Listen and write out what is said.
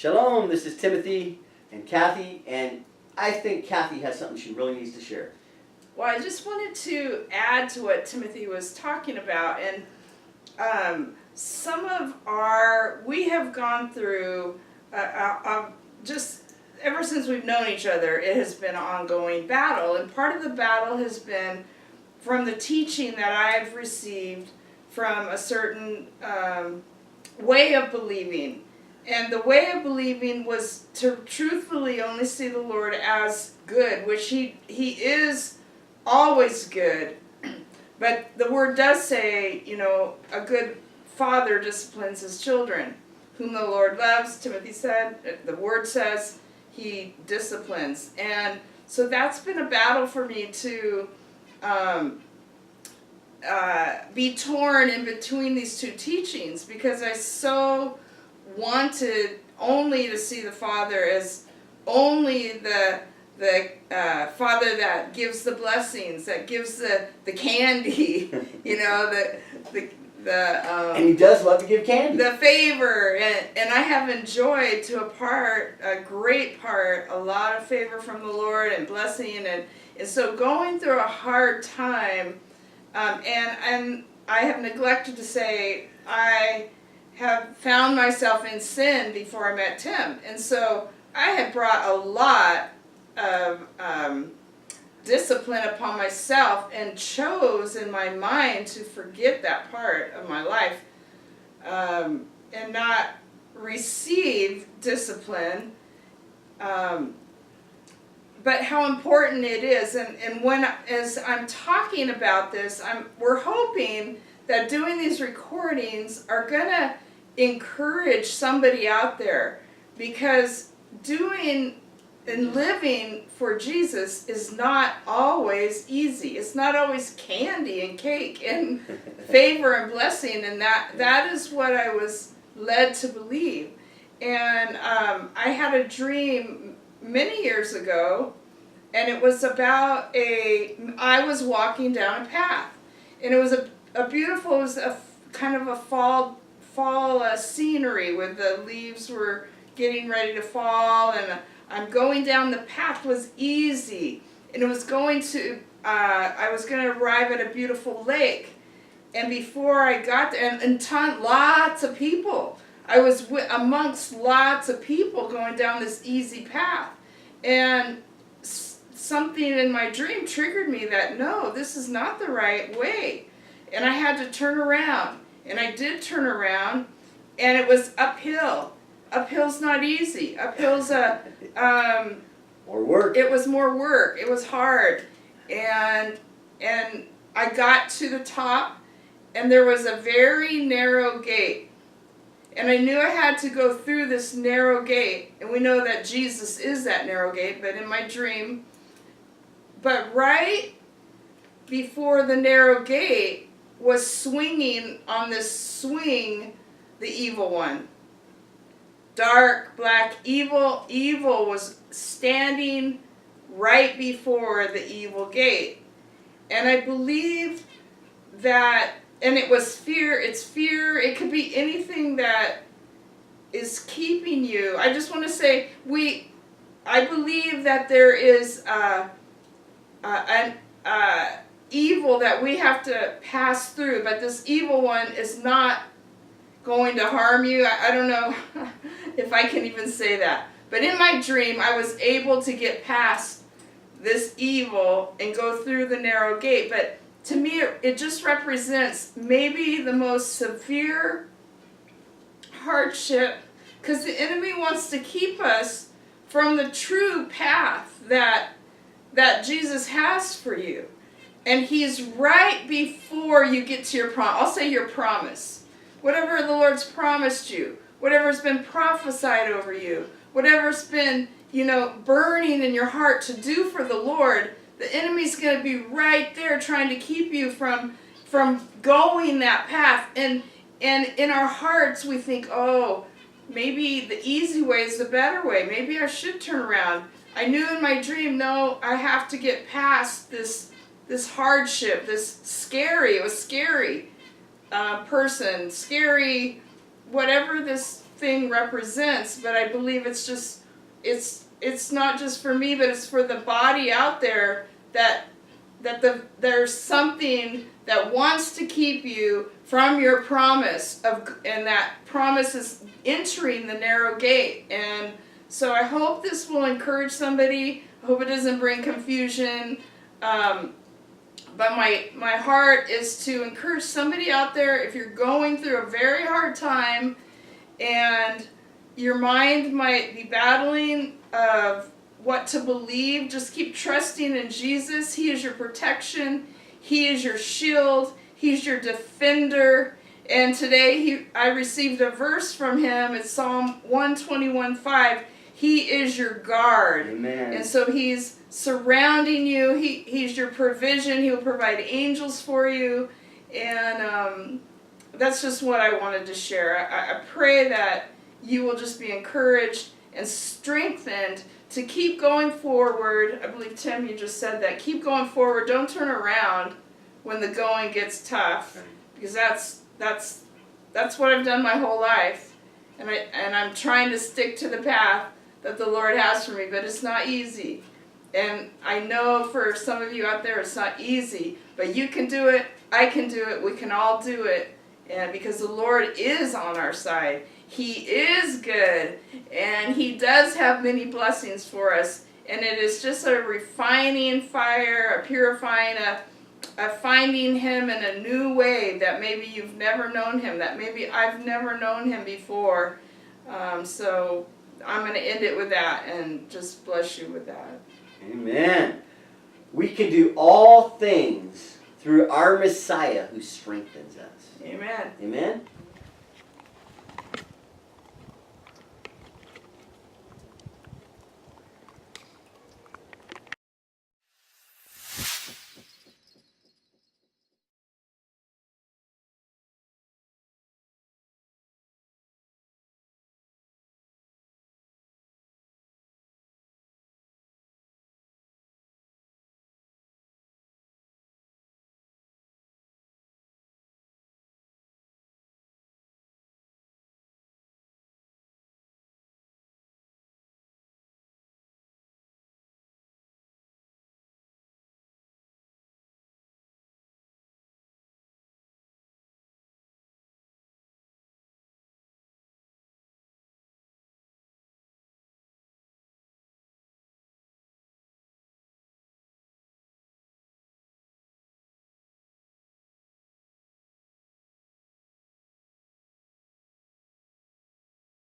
Shalom, this is Timothy and Kathy, and I think Kathy has something she really needs to share. Well, I just wanted to add to what Timothy was talking about, and we have gone through, just ever since we've known each other, it has been an ongoing battle, and part of the battle has been from the teaching that I've received from a certain way of believing. And the way of believing was to truthfully only see the Lord as good, which He is always good. But the Word does say, a good father disciplines his children. Whom the Lord loves, Timothy said, the Word says He disciplines. And so that's been a battle for me to be torn in between these two teachings, because I so wanted only to see the Father as only the Father that gives the blessings, that gives the candy, and He does love to give candy. The favor, and I have enjoyed a great part, a lot of favor from the Lord and blessing, and so going through a hard time, and I have neglected to say I have found myself in sin before I met Tim, and so I had brought a lot of discipline upon myself and chose in my mind to forget that part of my life and not receive discipline, but how important it is. And as I'm talking about this, we're hoping that doing these recordings are going to encourage somebody out there, because doing and living for Jesus is not always easy. It's not always candy and cake and favor and blessing, and that is what I was led to believe. And I had a dream many years ago, and it was about I was walking down a path, and it was a beautiful, it was a kind of a fall scenery where the leaves were getting ready to fall, and I'm going down. The path was easy, and it was going to I was going to arrive at a beautiful lake, and before I got there, and lots of people, I was amongst lots of people going down this easy path, and something in my dream triggered me that no, this is not the right way. And I had to turn around, and I did turn around, and it was uphill. Uphill's not easy. Uphill's more work. It was more work. It was hard, and I got to the top, and there was a very narrow gate, and I knew I had to go through this narrow gate. And we know that Jesus is that narrow gate, but in my dream, but right before the narrow gate was swinging on this swing the evil one. Dark, black, evil was standing right before the evil gate. And I believe that, and it was fear, it's fear, it could be anything that is keeping you. I just want to say, I believe that there is an evil that we have to pass through, but this evil one is not going to harm you. I don't know if I can even say that. But in my dream, I was able to get past this evil and go through the narrow gate. But to me, it just represents maybe the most severe hardship, because the enemy wants to keep us from the true path that Jesus has for you. And He's right before you get to your promise. I'll say your promise. Whatever the Lord's promised you, whatever's been prophesied over you, whatever's been, burning in your heart to do for the Lord, the enemy's going to be right there trying to keep you from going that path. And in our hearts we think, oh, maybe the easy way is the better way. Maybe I should turn around. I knew in my dream, no, I have to get past this hardship, it was scary person, scary, whatever this thing represents, but I believe it's just, it's not just for me, but it's for the body out there that there's something that wants to keep you from your promise and that promise is entering the narrow gate. And so I hope this will encourage somebody. I hope it doesn't bring confusion. But my heart is to encourage somebody out there, if you're going through a very hard time and your mind might be battling of what to believe, just keep trusting in Jesus. He is your protection. He is your shield. He's your defender. And today I received a verse from him. It's Psalm 121:5. He is your guard. Amen. And so he's surrounding you. He's your provision. He'll provide angels for you. And that's just what I wanted to share. I pray that you will just be encouraged and strengthened to keep going forward. I believe, Tim, you just said that. Keep going forward. Don't turn around when the going gets tough. Because that's what I've done my whole life. And I'm trying to stick to the path that the Lord has for me. But it's not easy. And I know for some of you out there it's not easy. But you can do it. I can do it. We can all do it. And because the Lord is on our side. He is good, and He does have many blessings for us, and it is just a refining fire, a purifying, a finding Him in a new way that maybe you've never known Him, that maybe I've never known Him before. So I'm going to end it with that and just bless you with that. Amen. We can do all things through our Messiah who strengthens us. Amen. Amen.